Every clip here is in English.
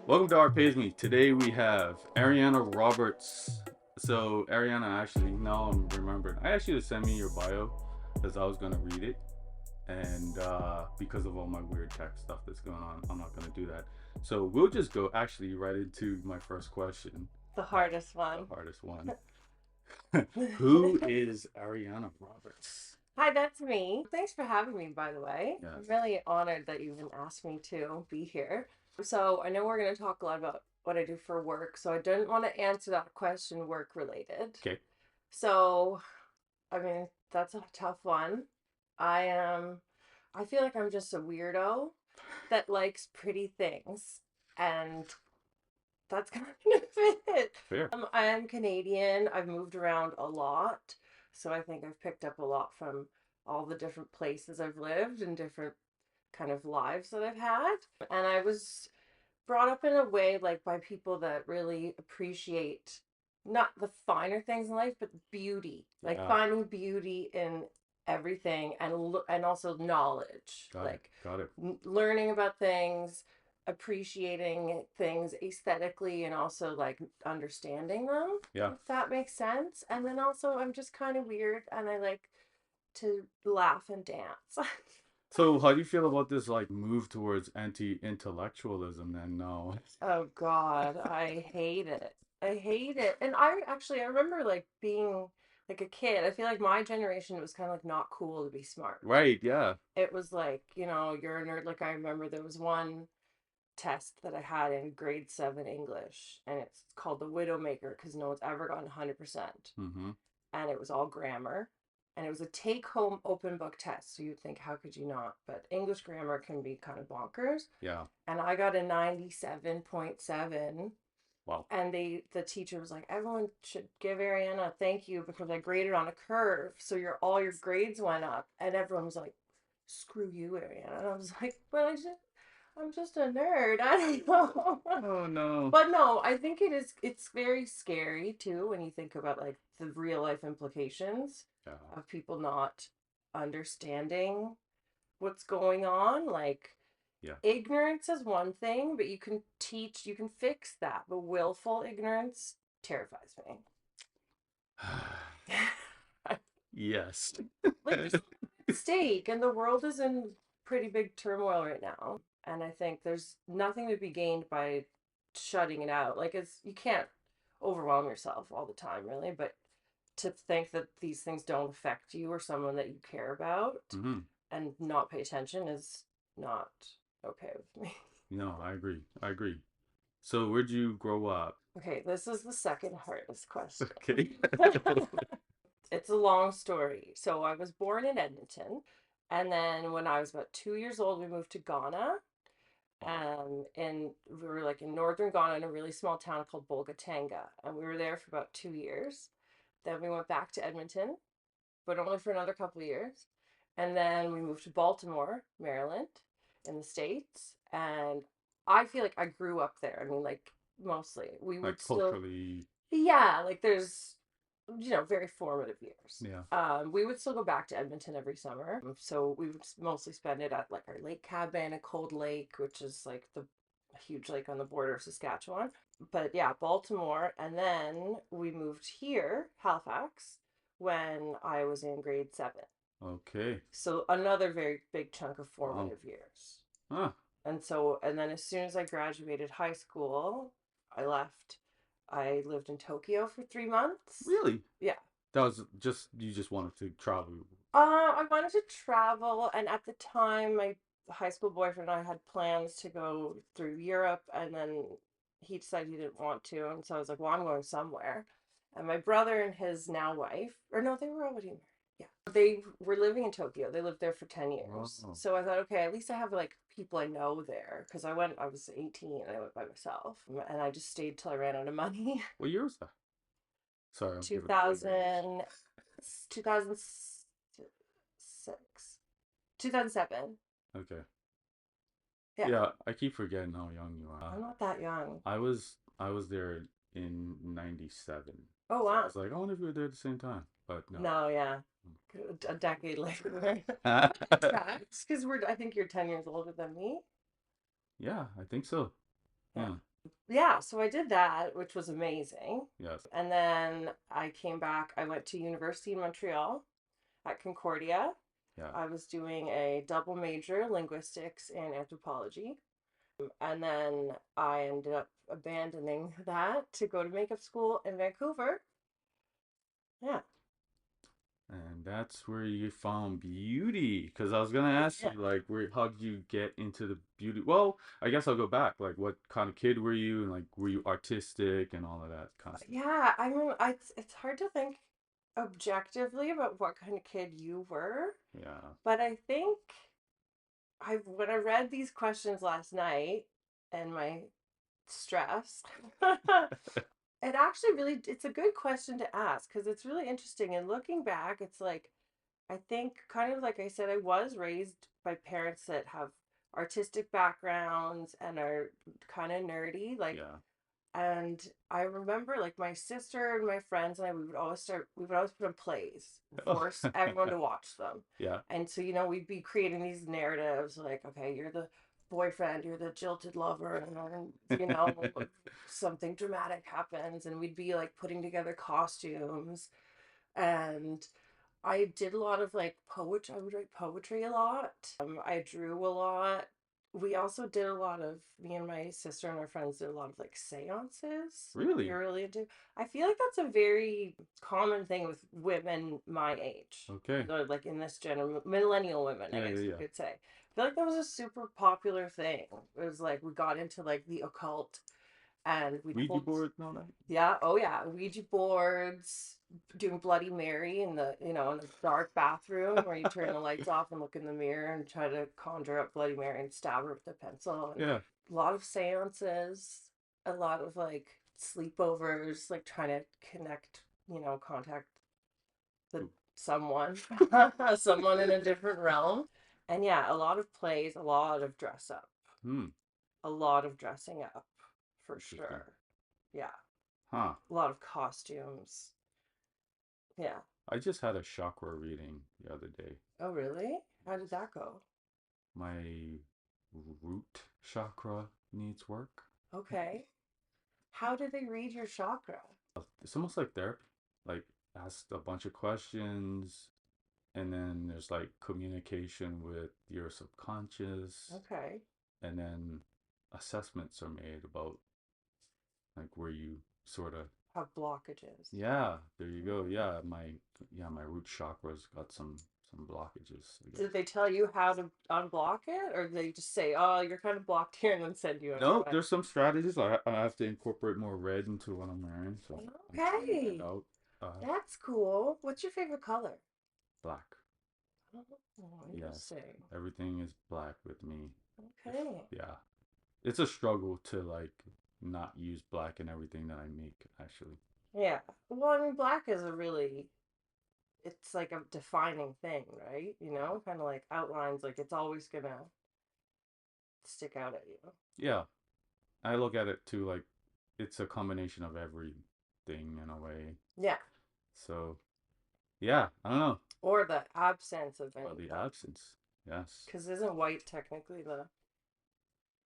Welcome to Art Pays Me. Today we have Ariana Roberts. So Ariana, actually, now I'm remembering. I asked you to send me your bio because I was gonna read it, and because of all my weird tech stuff that's going on, I'm not gonna do that. So we'll just go actually right into my first question, The hardest the one. hardest one. Who is Ariana Roberts? Hi, that's me. Thanks for having me, by the way. I'm Yes. really honored that you even asked me to be here. So, I know we're going to talk a lot about what I do for work, so I didn't want to answer that question work related. Okay. So, I mean, that's a tough one. I am, I feel like I'm just a weirdo that likes pretty things, and that's kind of it. Fair. I am Canadian. I've moved around a lot. So I think I've picked up a lot from all the different places I've lived and different kind of lives that I've had. And I was brought up in a way like by people that really appreciate not the finer things in life, but beauty, like Yeah. finding beauty in everything and also knowledge, Got it. like Got it. learning about things, appreciating things aesthetically, and also like understanding them, Yeah. if that makes sense. And then also, I'm just kind of weird and I like to laugh and dance. So how do you feel about this like move towards anti-intellectualism then now? Oh God, I hate it. I hate it. And I remember like being like a kid. I feel like my generation, it was kind of like not cool to be smart. Right, yeah. It was like, you're a nerd. Like I remember there was one test that I had in grade 7 English, and it's called the Widowmaker because no one's ever gotten 100%. Mm-hmm. And it was all grammar. And it was a take home open book test. So you'd think, how could you not? But English grammar can be kind of bonkers. Yeah. And I got a 97.7, Wow. and the teacher was like, everyone should give Ariana a thank you because I graded on a curve, so all your grades went up. And everyone was like, screw you, Ariana. And I was like, but I'm just a nerd. I don't know. Oh no. But no, I think it's very scary too when you think about like the real life implications Yeah. of people not understanding what's going on. Like Yeah. ignorance is one thing, but you can fix that. But willful ignorance terrifies me. Yes. Like there's a lot at stake, and the world is in pretty big turmoil right now. And I think there's nothing to be gained by shutting it out. Like you can't overwhelm yourself all the time, really. But to think that these things don't affect you or someone that you care about Hmm. and not pay attention is not okay with me. No, I agree. I agree. So where'd you grow up? Okay, this is the second hardest question. Okay. It's a long story. So I was born in Edmonton, and then when I was about 2 years old, we moved to Ghana. And we were like in northern Ghana in a really small town called Bolgatanga, and we were there for about 2 years. Then we went back to Edmonton, but only for another couple of years. And then we moved to Baltimore, Maryland, in the States. And I feel like I grew up there. I mean, like, mostly. We Like would still, culturally, yeah, like, there's, very formative years. yeah. We would still go back to Edmonton every summer. So we would mostly spend it at, like, our lake cabin at Cold Lake, which is, like, the huge lake on the border of Saskatchewan. But yeah, Baltimore. And then we moved here, Halifax, when I was in grade 7. Okay. So another very big chunk of Wow. formative years. Huh. And then as soon as I graduated high school, I left. I lived in Tokyo for 3 months. Really? Yeah. That was just you just wanted to travel. I wanted to travel, and at the time, my high school boyfriend and I had plans to go through Europe, and then he decided he didn't want to, and so I was like, "Well, I'm going somewhere." And my brother and his now wife, or no, they were already married. Yeah, they were living in Tokyo. They lived there for 10 years. Oh. So I thought, okay, at least I have like people I know there, because I went. I was 18 and I went by myself, and I just stayed till I ran out of money. What year was that? Sorry, I'm giving away my age. 2000, 2006, 2007. Okay. Yeah, Yeah, I keep forgetting how young you are. I'm not that young. I was there in '97. Oh So I wow. was like, I wonder if we were there at the same time. But no. No, yeah, a decade later. Tracks, because I think you're 10 years older than me. Yeah, I think so. Yeah. Yeah. Yeah, so I did that, which was amazing. Yes. And then I came back. I went to University in Montreal at Concordia. Yeah. I was doing a double major, linguistics and anthropology. And then I ended up abandoning that to go to makeup school in Vancouver. Yeah. And that's where you found beauty. Because I was gonna ask Yeah. you, like, how did you get into the beauty? Well, I guess I'll go back. Like, what kind of kid were you? And like, were you artistic and all of that kind of stuff? Yeah, I mean, it's hard to think objectively about what kind of kid you were, Yeah. but I think I when I read these questions last night and my stress, it actually really it's a good question to ask because it's really interesting. And looking back, it's like I think kind of like I said, I was raised by parents that have artistic backgrounds and are kind of nerdy. Like Yeah. and I remember like my sister and my friends and I, we would always put on plays, Oh. force everyone to watch them. Yeah. And so, we'd be creating these narratives like, okay, you're the boyfriend, you're the jilted lover, and then, something dramatic happens, and we'd be like putting together costumes. And I did a lot of like poetry. I would write poetry a lot. I drew a lot. We also did a lot of, me and my sister and our friends did a lot of like seances. We Really? were really into, I feel like that's a very common thing with women my age. Okay. Or like in this general, millennial women, I Yeah. guess Yeah. you Yeah. could say. I feel like that was a super popular thing. It was like we got into like the occult and we'd Ouija hold, board and all that. yeah, oh yeah, Ouija boards, doing Bloody Mary in the dark bathroom where you turn the lights off and look in the mirror and try to conjure up Bloody Mary and stab her with a pencil. And Yeah. a lot of seances, a lot of like sleepovers, like trying to connect, contact the Ooh. someone, someone in a different realm. And yeah, a lot of plays, a lot of dress up, Hmm. a lot of dressing up for Interesting. sure. Yeah, Huh. a lot of costumes. Yeah. I just had a chakra reading the other day. Oh, really? How did that go? My root chakra needs work. Okay. How did they read your chakra? It's almost like therapy. Like, ask a bunch of questions, and then there's like communication with your subconscious, Okay. and then assessments are made about like where you sort of. Have blockages. Yeah, there you go. Oh. Yeah, my root chakra's got some blockages, I Did guess. they tell you how to unblock it, or did they just say, "Oh, you're kind of blocked here," and then send you on your No, way? there's some strategies. I have to incorporate more red into what I'm wearing, so I'm trying that Okay, out. that's cool. What's your favorite color? Black. Oh, Yes, interesting. everything is black with me. If Okay. yeah, it's a struggle to like not use black in everything that I make. Actually, Yeah. Well, I mean, black is a really, it's like a defining thing, right? Kind of like outlines, like it's always gonna stick out at you. yeah, I look at it too like it's a combination of everything in a way. Yeah. So yeah, I don't know. Or the absence of Well, the anything. absence, yes, Because isn't white technically the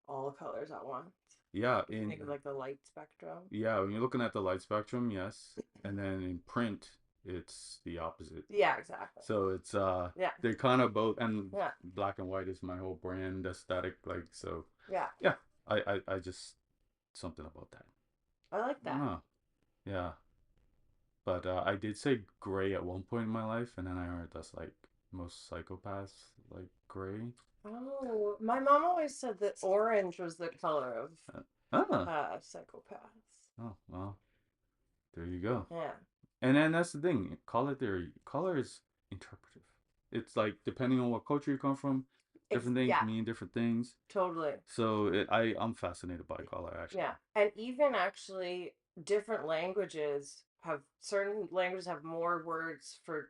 all the colors at once? yeah, If you think of like the light spectrum. yeah, when you're looking at the light spectrum, yes, and then in print, it's the opposite. Yeah, exactly. So it's Yeah, they're kind of both, and yeah, black and white is my whole brand aesthetic. Like so, yeah. yeah, I just something about that. I like I don't that. know. Yeah, but I did say gray at one point in my life, and then I heard that's like most psychopaths like gray. Oh, my mom always said that orange was the color of Uh, ah, psychopaths. oh well, there you go. Yeah. And then that's the thing. Color theory. Color is interpretive. It's like depending on what culture you come from, different things Yeah, mean different things. totally. So I'm fascinated by color actually. Yeah. And even actually different languages have certain languages have more words for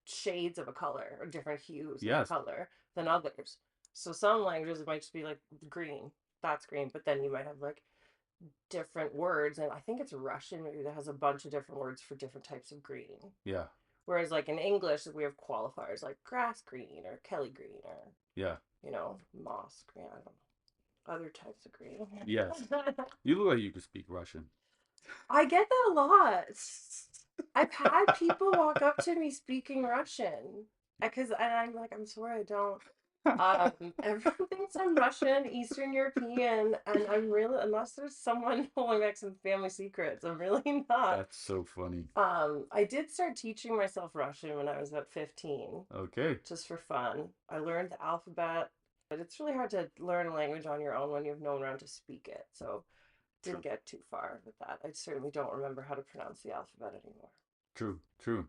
shades of a color or different hues of a Yes. color than others. So some languages it might just be like green, that's green, but then you might have like different words, and I think it's Russian maybe that has a bunch of different words for different types of green. Yeah. Whereas like in English we have qualifiers like grass green or Kelly green or Yeah. moss green. I don't know. Other types agree. Yes. You look like you could speak Russian. I get that a lot. I've had people walk up to me speaking Russian because and I'm like, I'm sorry, I don't. Everyone thinks I'm Russian, Eastern European, and I'm really, unless there's someone holding back some family secrets, I'm really not. That's so funny. I did start teaching myself Russian when I was about 15, Okay. just for fun. I learned the alphabet, but it's really hard to learn a language on your own when you have no one around to speak it. So True. didn't get too far with that. I certainly don't remember how to pronounce the alphabet True. True.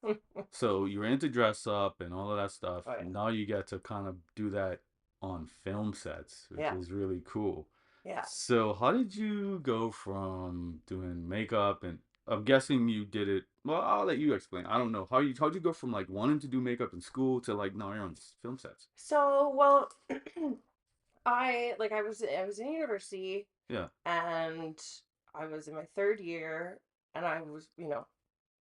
anymore. So you're into dress up and all of that stuff. Oh yeah. Now you get to kind of do that on film sets, which Yeah. is really cool. Yeah. So how did you go from doing makeup and I'm guessing you did it. Well, I'll let you explain. I don't know how'd you go from like wanting to do makeup in school to like now you're on film sets. So, well, I was in university Yeah. and I was in my third year and I was,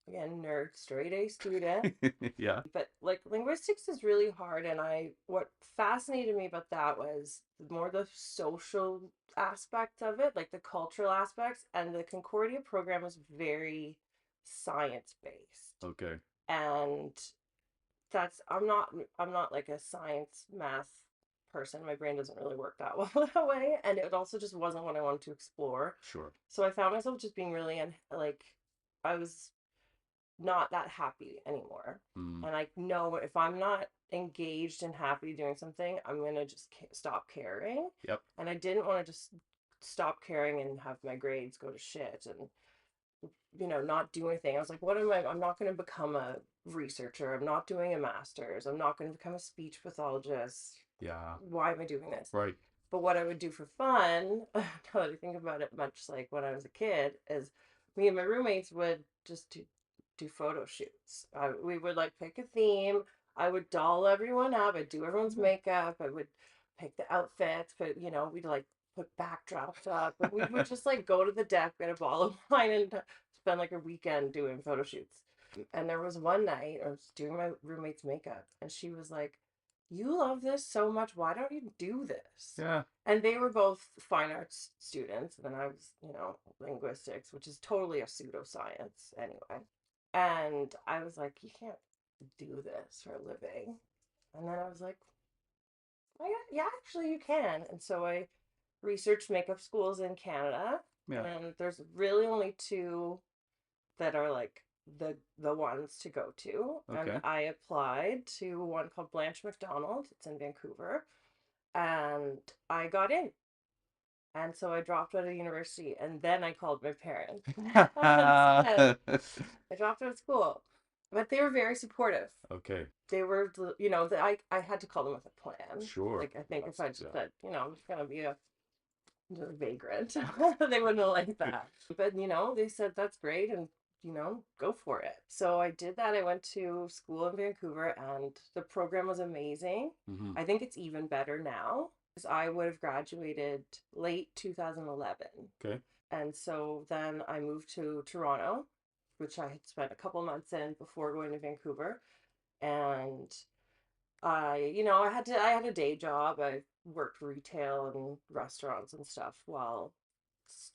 again, nerd, straight A student. Yeah. But like linguistics is really hard and what fascinated me about that was more the social aspect of it, like the cultural aspects, and the Concordia program was very science based. Okay. And that's I'm not like a science math person. My brain doesn't really work that well that way, and it also just wasn't what I wanted to explore. Sure. So I found myself just being really like I was not that happy anymore. Mm. And I know if I'm not engaged and happy doing something, I'm going to just stop caring. Yep. And I didn't want to just stop caring and have my grades go to shit and not do anything. I was like, what am I? I'm not going to become a researcher. I'm not doing a master's. I'm not going to become a speech pathologist. Yeah. Why am I doing this? Right. But what I would do for fun, now that I think about it, much like when I was a kid, is me and my roommates would just do photo shoots. We would like pick a theme. I would doll everyone up. I'd do everyone's makeup. I would pick the outfits, but we'd like put backdrops up, and we would just like go to the deck, get a bottle of wine, and spend like a weekend doing photo shoots. And there was one night I was doing my roommate's makeup, and she was like, "You love this so much. Why don't you do this?" Yeah. And they were both fine arts students, and then I was, linguistics, which is totally a pseudoscience anyway. And I was like, "You can't do this for a living." And then I was like, "Oh, yeah, yeah, actually, you can." And so I researched makeup schools in Canada, Yeah. and there's really only two that are like the ones to go to. And Okay. I applied to one called Blanche McDonald. It's in Vancouver, and I got in. And so I dropped out of university, and then I called my parents and said I dropped out of school. But they were very supportive. Okay. They were, I had to call them with a plan. Sure. Like I think if That's, I just yeah. said, I'm just gonna be a vagrant, they wouldn't have liked that. But they said that's great, and go for it. So I did that. I went to school in Vancouver, and the program was amazing. Mm-hmm. I think it's even better now because I would have graduated late 2011. Okay. And so then I moved to Toronto, which I had spent a couple months in before going to Vancouver. And I had a day job. I worked retail and restaurants and stuff while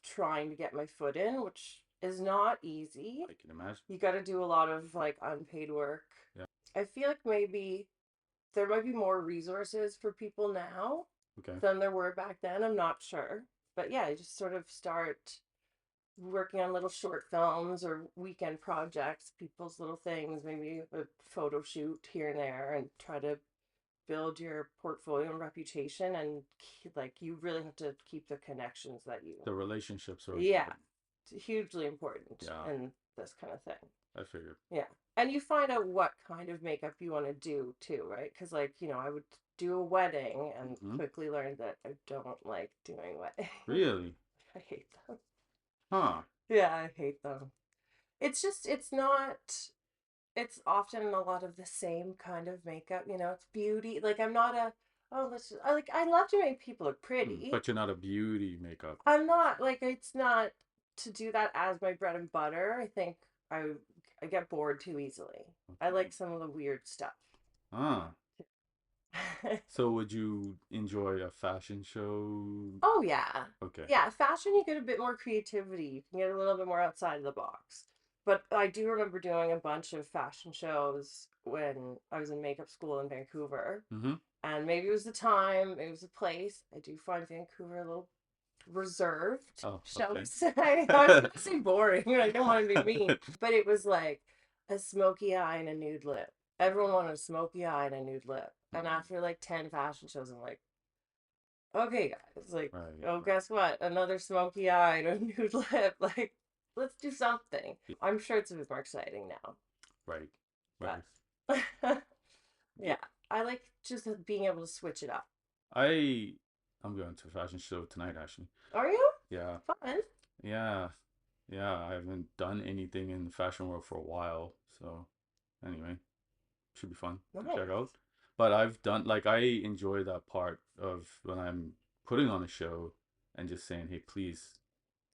trying to get my foot in, which is not easy. I can imagine. You got to do a lot of like unpaid work. Yeah. I feel like maybe there might be more resources for people now Okay. than there were back then. I'm not sure. But yeah, I just sort of start working on little short films or weekend projects, people's little things, maybe a photo shoot here and there, and try to build your portfolio and reputation. And like you really have to keep the connections that you, The relationships are yeah, important. it's hugely important Yeah. in this kind of thing. I figured. Yeah. And you find out what kind of makeup you want to do too, right? Because like I would do a wedding and Mm-hmm. quickly learned that I don't like doing weddings. Really? I hate them. Huh. Yeah, I hate them. It's not, it's often a lot of the same kind of makeup, it's beauty. Like I'm not a, oh, I love to make people look pretty. But you're not a beauty makeup. I'm not, like, it's not to do that as my bread and butter. I think I I get bored too easily. I Okay. like some of the weird stuff. Ah. So would you enjoy a fashion show? Oh yeah. Okay. Yeah, fashion you get a bit more creativity. You can get a little bit more outside of the box. But I do remember doing a bunch of fashion shows when I was in makeup school in Vancouver. Mm-hmm. And maybe it was the time, maybe it was the place. I do find Vancouver a little reserved, Oh, shall we okay. say. I was gonna say boring. I don't want to be mean. But it was like a smoky eye and a nude lip. Everyone wanted a smoky eye and a nude lip. And after like 10 fashion shows, I'm like, okay, guys, like, Right, oh, right. guess what? Another smoky eye and a nude lip. Like, let's do something. Yeah, I'm sure it's a bit more exciting now, right, right. but Yeah, yeah, I like just being able to switch it up. I I'm going to a fashion show tonight actually. Are you? Yeah, Fun. yeah, yeah. I haven't done anything in the fashion world for a while, so anyway, should be fun to check out. Nice. But I've done like I enjoy that part of when I'm putting on a show and just saying, "Hey, please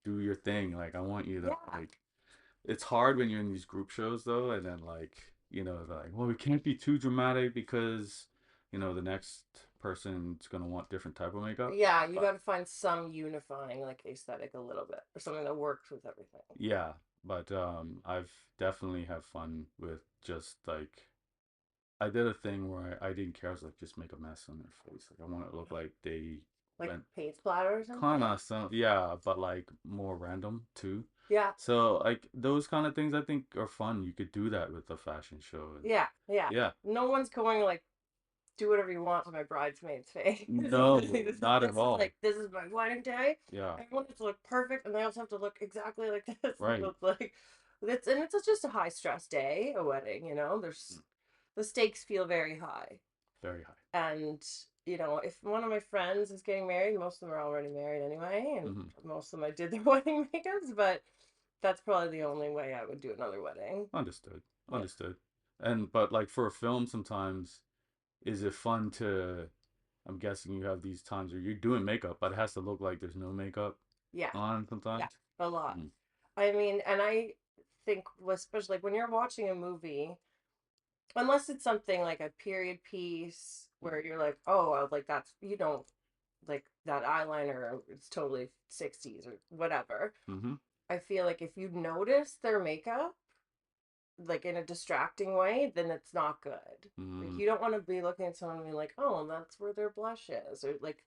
do your thing." Like I want you to Yeah. like it's hard when you're in these group shows though, and then like, they're like, well, we can't be too dramatic because, the next person's gonna want different type of makeup. Yeah, you But got to find some unifying like aesthetic a little bit or something that works with everything. yeah, but I've definitely have fun with just like I did a thing where I didn't care. I was like, just make a mess on their face. Like I want it to look like they Like went paint splatter or kind something. of some, yeah, but like more random too. Yeah. So like those kind of things I think are fun. You could do that with a fashion show, and Yeah. Yeah. yeah. No one's going like do whatever you want to my bridesmaid's face. No, this is not at this is all. like this is my wedding day. Yeah, I want it to look perfect, and they also have to look exactly like this. right. Like it's just a high stress day, a wedding. There's Mm, the stakes feel very high, very high. and if one of my friends is getting married, most of them are already married anyway, and Hmm. most of them I did their wedding makeups, but that's probably the only way I would do another wedding. Understood. Yeah, Understood. And but like for a film, sometimes is it fun to? I'm guessing you have these times where you're doing makeup, but it has to look like there's no makeup yeah, on yeah, sometimes. a lot. Mm. I mean, and I think, especially like when you're watching a movie, unless it's something like a period piece where you're like, oh, like that's, like that eyeliner is totally 60s or whatever. Mm-hmm. I feel like if you notice their makeup, like in a distracting way, then it's not good. Like Mm. you don't want to be looking at someone and be like, oh, that's where their blush is, or like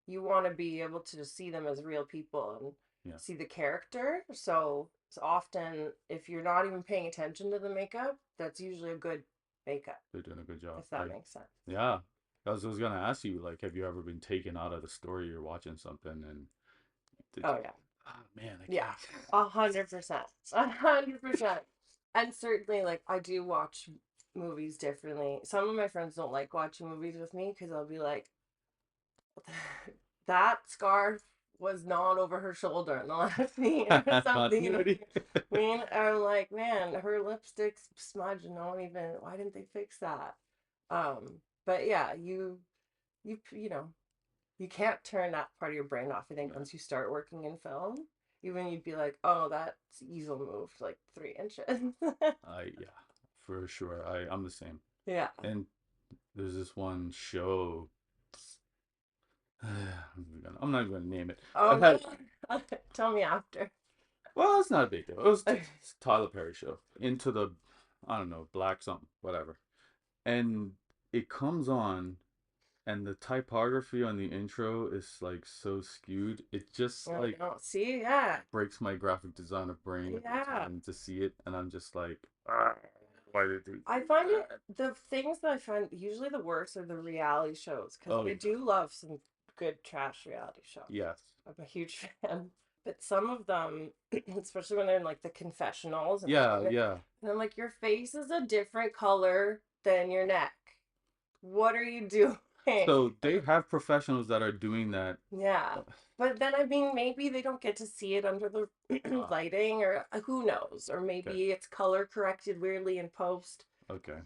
you want to be able to see them as real people and Yeah, see the character. So often, if you're not even paying attention to the makeup, that's usually a good makeup, they're doing a good job. if that makes sense. Yeah. I was gonna ask you, like, have you ever been taken out of the story you're watching something and did Oh you? yeah, Oh man, I yeah, can't. 100%, 100%. And certainly, like I do watch movies differently. Some of my friends don't like watching movies with me because I'll be like, that scarf was not over her shoulder in the last scene or something. Continuity. I'm like, man, her lipstick's smudged. No one even. Why didn't they fix that? But yeah, you know, you can't turn that part of your brain off. I think Yeah. once you start working in film, even you'd be like, oh, that easel moved like 3 inches. Yeah, for sure. I'm the same. Yeah. And there's this one show. I'm not even gonna name it. Oh It had no. Tell me after. well, it's not a big deal. It was it's a Tyler Perry show. Into the I don't know, black something, whatever. And it comes on and the typography on the intro is like so skewed. It just Oh like no. See, yeah. breaks my graphic designer brain every Yeah. time to see it, and I'm just like, ah, why did they do I find it that? the things that I find usually the worst are the reality shows because Oh I do love some good trash reality shows. yes, I'm a huge fan, but some of them, especially when they're in like the confessionals, yeah, yeah. and I'm like, your face is a different color than your neck. What are you doing? So they have professionals that are doing that. Yeah. Uh, But then, I mean, maybe they don't get to see it under the lighting, or who knows? Or okay, maybe it's color corrected weirdly in post. okay,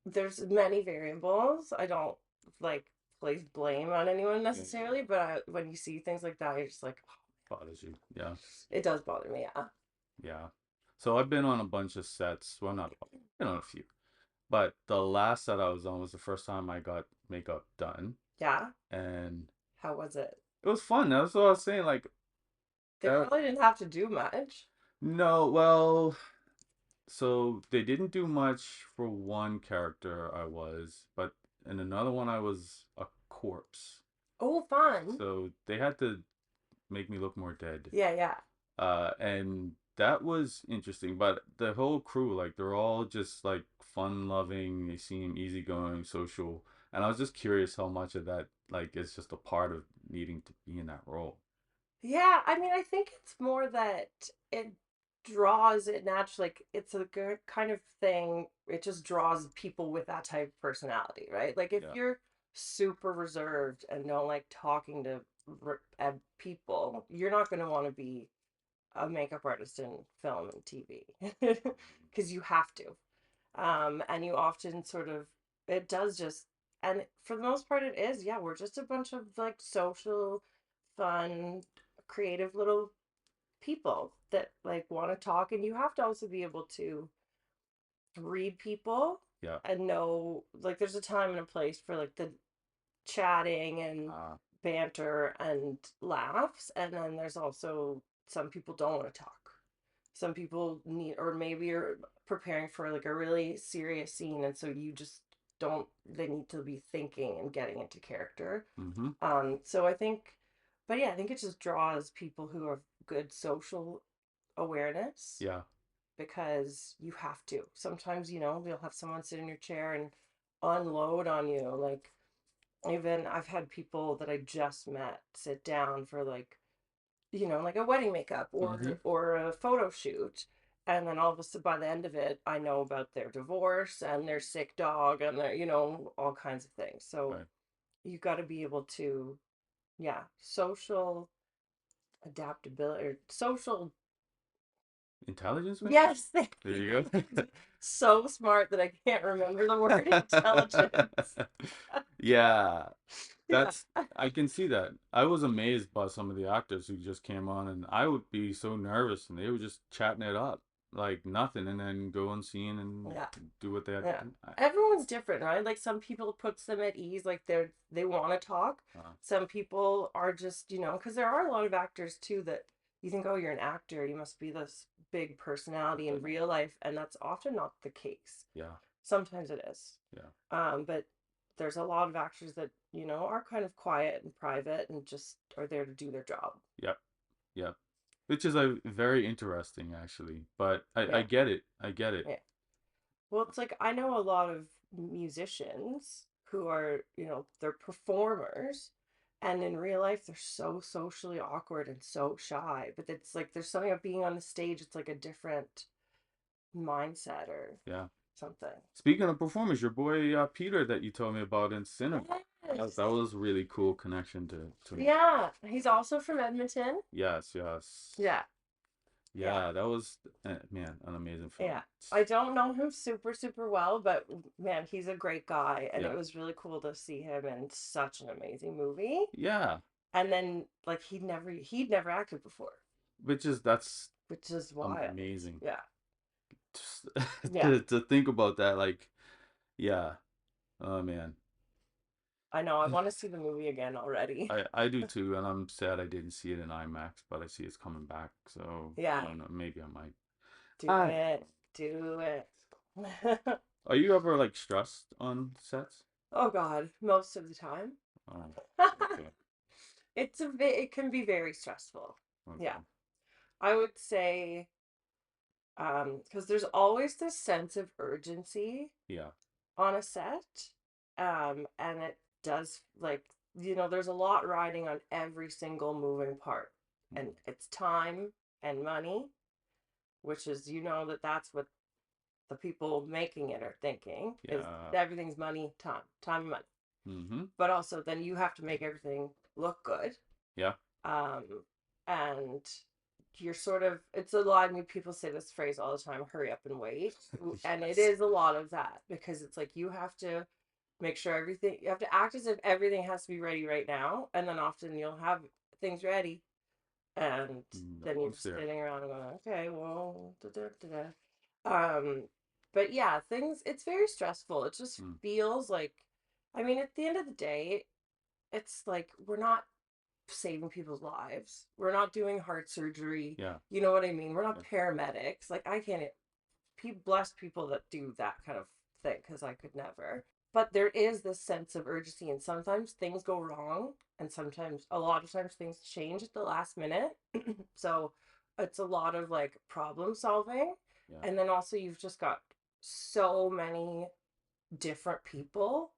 There's many variables. I don't like place blame on anyone yeah, necessarily, but when you see things like that, you're just like, oh, bothers you. Yeah, it does bother me. Yeah. yeah. So I've been on a bunch of sets. Well, not a bunch, been on a few. But the last set I was on was the first time I got makeup done, Yeah. and How was it? it was fun. That's what I was saying. Like, They uh, probably didn't have to do much. no, well, so they didn't do much for one character I was, but in another one I was a corpse. Oh, fun. So they had to make me look more dead. Yeah, yeah. And that was interesting. But the whole crew, like, they're all just like fun loving. They seem easygoing, social, and I was just curious how much of that like is just a part of needing to be in that role. Yeah, I mean, I think it's more that it draws it naturally. Like, it's a good kind of thing. It just draws people with that type of personality, right? Like, if Yeah. you're super reserved and don't like talking to people, you're not going to want to be a makeup artist in film and TV because you have to. And you often sort of, it does just, and for the most part, it is, yeah, we're just a bunch of like social, fun, creative little people that like want to talk. And you have to also be able to read people Yeah. and know, like, there's a time and a place for like the chatting and Uh, banter and laughs. And then there's also some people don't want to talk. Some people need, or maybe you're preparing for like a really serious scene, and so you just don't, they need to be thinking and getting into character. mm-hmm. So I think, but yeah, I think it just draws people who have good social awareness Yeah. because you have to. Sometimes, you'll have someone sit in your chair and unload on you. Like, even I've had people that I just met sit down for like, like a wedding makeup Mm-hmm. or a photo shoot. And then all of a sudden, by the end of it, I know about their divorce and their sick dog and their, all kinds of things. So Right. you got to be able to, yeah, social adaptability or social. Intelligence, maybe. Yes, thank There you. you go. So smart that I can't remember the word intelligence. Yeah, Yeah. that's I can see that. I was amazed by some of the actors who just came on, and I would be so nervous, and they were just chatting it up like nothing, and then go on scene and Yeah. do what they had to Yeah. do. Everyone's different, right? Like, some people it puts them at ease, like they want to talk. Uh, Some people are just, because there are a lot of actors too that you think, oh, you're an actor, you must be this big personality in real life, and that's often not the case. yeah, Sometimes it is. yeah, But there's a lot of actors that, are kind of quiet and private and just are there to do their job. yep, yep. Which is very interesting, actually. But I Yeah. get it. I get it. Yeah. Well, it's like I know a lot of musicians who are, they're performers, and in real life they're so socially awkward and so shy. But it's like there's something of being on the stage, it's like a different mindset or Yeah. something. Speaking of performers, your boy Peter that you told me about in cinema, Yes. that was really cool connection to. Yeah, he's also from Edmonton. Yes, yes. Yeah, yeah, Yeah, that was man, an amazing yeah. film. I don't know him super, super well, but man, he's a great guy, and it Yeah. was really cool to see him in such an amazing movie. Yeah. And then like he'd never acted before, Which is that's which is wild. amazing. Yeah. Just Yeah. to think about that, like, yeah. Oh man. I know. I want to see the movie again already. I do too, and I'm sad I didn't see it in IMAX, but I see it's coming back, so I Yeah. don't know, maybe I might. Do Hi. it. Do it. Are you ever like stressed on sets? Oh God, most of the time. Oh, okay. It can be very stressful. Yeah. Okay. I would say because there's always this sense of urgency Yeah. on a set. And it does, like, there's a lot riding on every single moving part, and Mm. it's time and money, which is, that's what the people making it are thinking, is Yeah. everything's money, time and money. Mm-hmm. But also then you have to make everything look good. Yeah. um and you're sort of, it's a lot, I mean, people say this phrase all the time, hurry up and wait. And it Yes. is a lot of that, because it's like you have to make sure everything, you have to act as if everything has to be ready right now, and then often you'll have things ready, and then you're Almost just there. sitting around going, okay, well, da, da, da, da. But yeah, things, it's very stressful. It just Mm. feels like I mean, at the end of the day, it's like we're not saving people's lives. We're not doing heart surgery. Yeah. You know what I mean? We're not Yeah. paramedics. Like I can't bless people that do that kind of thing because I could never. But there is this sense of urgency, and sometimes things go wrong, and sometimes, a lot of times, things change at the last minute. So it's a lot of like problem solving. Yeah. And then also, you've just got so many different people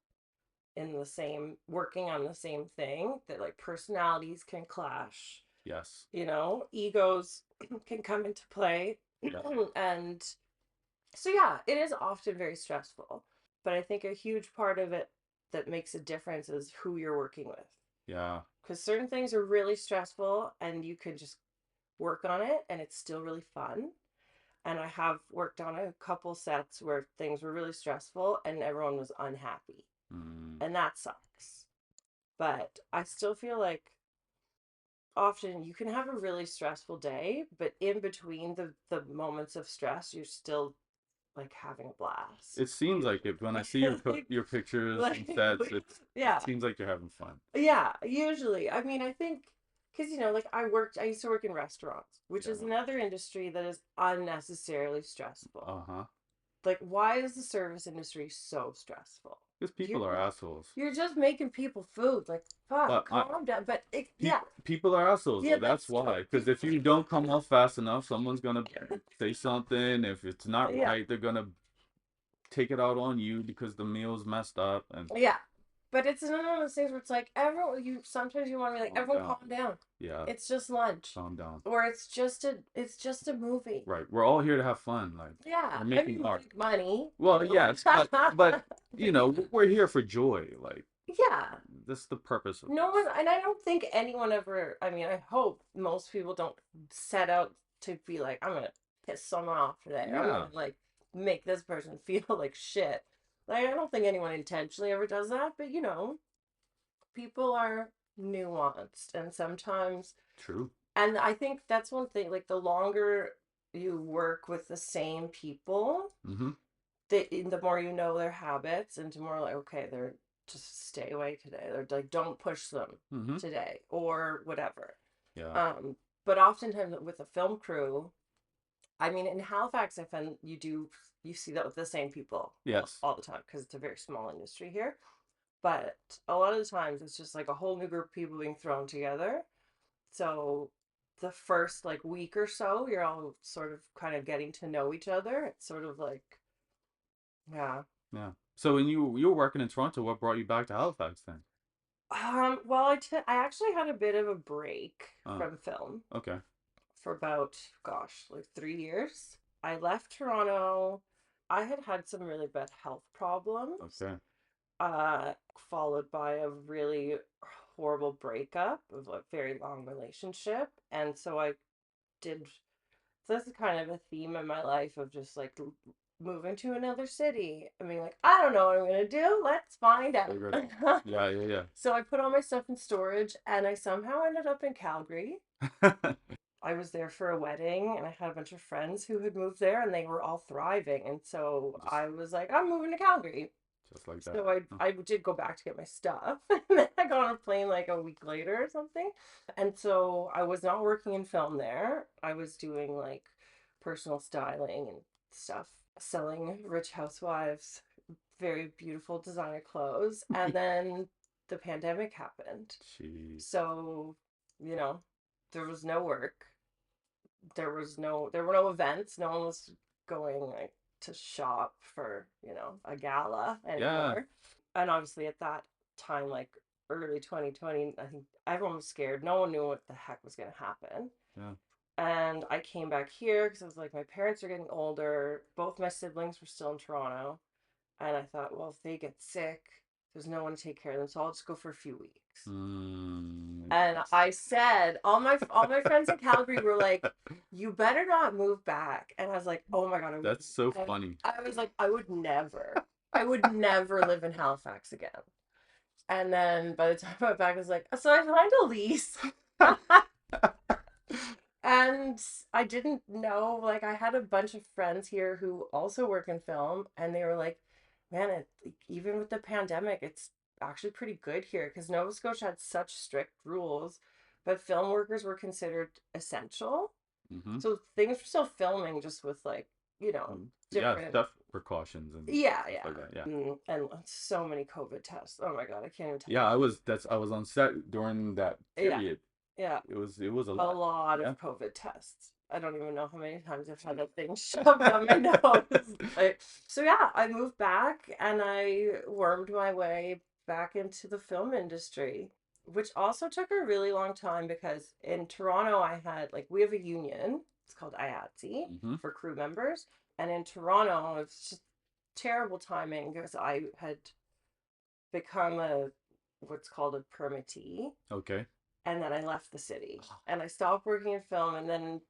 in the same, working on the same thing, that like personalities can clash, Yes. egos can come into play. Yeah. And so, yeah, it is often very stressful. But I think a huge part of it that makes a difference is who you're working with. Yeah. Because certain things are really stressful and you can just work on it and it's still really fun. And I have worked on a couple sets where things were really stressful and everyone was unhappy. Mm. And that sucks. But I still feel like often you can have a really stressful day, but in between the moments of stress, you're still like having a blast. It seems like it when I see your like, your pictures and like sets. It yeah, seems like you're having fun. yeah. Usually, I mean, I think because like I used to work in restaurants, which is Yeah. another industry that is unnecessarily stressful. Uh-huh. Like, why is the service industry so stressful? Because You're people are assholes. you're just making people food. Like, fuck, But calm down. But yeah, people are assholes yeah, though. That's that's true. why. Because if you don't come off fast enough, someone's gonna say something. If it's not Yeah, right, they're gonna take it out on you because the meal's messed up. And yeah. But it's one of those things where it's like everyone. You sometimes you want to be like calm everyone, down. calm down. Yeah, It's just lunch, calm down. or it's just a movie. Right. We're all here to have fun. Like Yeah, we're I mean, making art. make money. Well, yes, but we're here for joy. Like Yeah, that's the purpose of no one, this. and I don't think anyone ever. I mean, I hope most people don't set out to be like, I'm gonna piss someone off today. I'm Yeah. gonna like make this person feel like shit. Like, I don't think anyone intentionally ever does that, but people are nuanced, and sometimes, True. and I think that's one thing. Like, the longer you work with the same people, Mm-hmm. the more you know their habits, and the more like, okay, they're just stay away today. They're like, don't push them Mm-hmm. today or whatever. Yeah. Um, but oftentimes with a film crew, I mean, in Halifax, I find you see that with the same people Yes. all the time because it's a very small industry here. But a lot of the times it's just like a whole new group of people being thrown together. So the first like week or so, you're all sort of kind of getting to know each other. It's sort of like, yeah. Yeah. So when you were working in Toronto, what brought you back to Halifax then? Well, I actually had a bit of a break Oh, from film okay. for about, gosh, like 3 years. I left Toronto. I had had some really bad health problems, Okay. uh, followed by a really horrible breakup of a very long relationship. And so I did, so this is kind of a theme in my life of just like moving to another city. I mean, like, I don't know what I'm gonna do. Let's find out. Figure it out. Yeah, So I put all my stuff in storage and I somehow ended up in Calgary. yeah. I was there for a wedding and I had a bunch of friends who had moved there and they were all thriving. And so Just I was like, I'm moving to Calgary. just like that. So I Huh. I did go back to get my stuff. And then I got on a plane like a week later or something. And so I was not working in film there. I was doing like personal styling and stuff, selling rich housewives very beautiful designer clothes. And then the pandemic happened. Jeez. So, you know, there was no work. There were no events. No one was going like to shop for, a gala Yeah. anymore. And obviously at that time, like early 2020, I think everyone was scared. No one knew what the heck was going to happen. Yeah. And I came back here because I was like, my parents are getting older. Both my siblings were still in Toronto. And I thought, well, if they get sick, there's no one to take care of them, so I'll just go for a few weeks. And Yes. I said, all my friends in Calgary were like, "You better not move back." And I was like, "Oh my god, That's so I, funny. I was like, I would never live in Halifax again." And then by the time I went back, I was like, "So I signed a lease." And I didn't know, like, I had a bunch of friends here who also work in film, and they were like, man, even with the pandemic, it's actually pretty good here because Nova Scotia had such strict rules, but film workers were considered essential. Mm-hmm. So things were still filming just with like, Yeah, different. stuff precautions and Yeah, stuff yeah. like that. Yeah. And so many COVID tests. Oh my God, I can't even tell Yeah, you. I was on set during that Yeah, period. yeah. It was a A lot. lot Yeah. of COVID tests. I don't even know how many times I've had that thing shoved down my nose. So yeah, I moved back and I wormed my way back into the film industry, which also took a really long time because in Toronto I had like we have a union. It's called IATSE Mm-hmm. for crew members, and in Toronto it's just terrible timing because I had become a what's called a permittee, Okay. and then I left the city and I stopped working in film, and then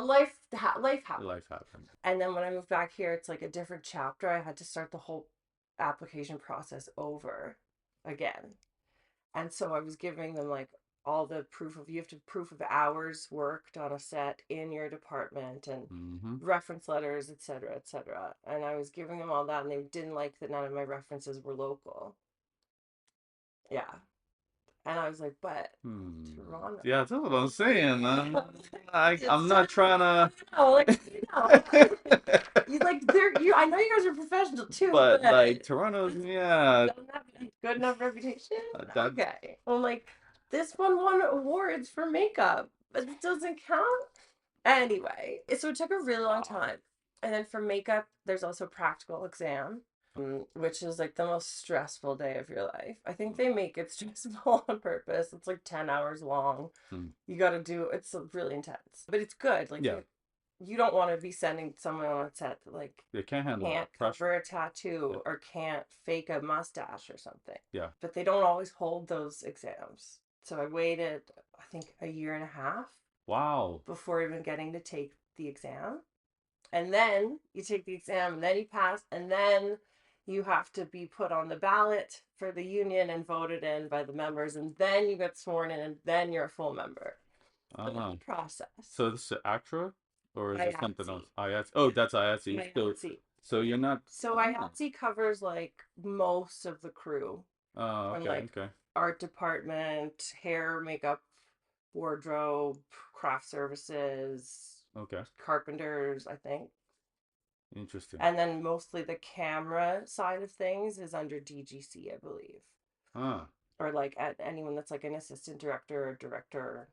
life happened. Life happened. And then when I moved back here, it's like a different chapter. I had to start the whole application process over again. And so I was giving them like all the proof of you have to proof of hours worked on a set in your department and Mm-hmm. reference letters, etc., etc. And I was giving them all that, and they didn't like that none of my references were local. Yeah. And I was like, but Toronto. Yeah, that's what I'm saying. It's I'm so, not trying to. you like there you I know you guys are professional too, But but like Toronto's, yeah, don't have a good enough reputation. that. Okay. Well, like this one won awards for makeup, but it doesn't count. Anyway, so it took a really long Wow. time. And then for makeup, there's also practical exam, which is like the most stressful day of your life. I think they make it stressful on purpose. It's like 10 hours long. Hmm. You got to do it's really intense, but it's good. Like Yeah, you don't want to be sending someone on set that like they can't handle can't that cover pressure. a tattoo or can't fake a mustache or something. Yeah. But they don't always hold those exams. So I waited, I think, a year and a half Wow. before even getting to take the exam. And then you take the exam and then you pass, and then you have to be put on the ballot for the union and voted in by the members, and then you get sworn in, and then you're a full member. So it's Uh-huh. a process. So this is ACTRA, or is it something else? IATSE. IATSE. Oh, that's IATSE. IATSE. So you're not. So Oh. IATSE covers like most of the crew Oh, from okay, like okay, art department, hair, makeup, wardrobe, craft services, okay. carpenters, I think. Interesting. And then mostly the camera side of things is under DGC, I believe. Ah, Or like at anyone that's like an assistant director or director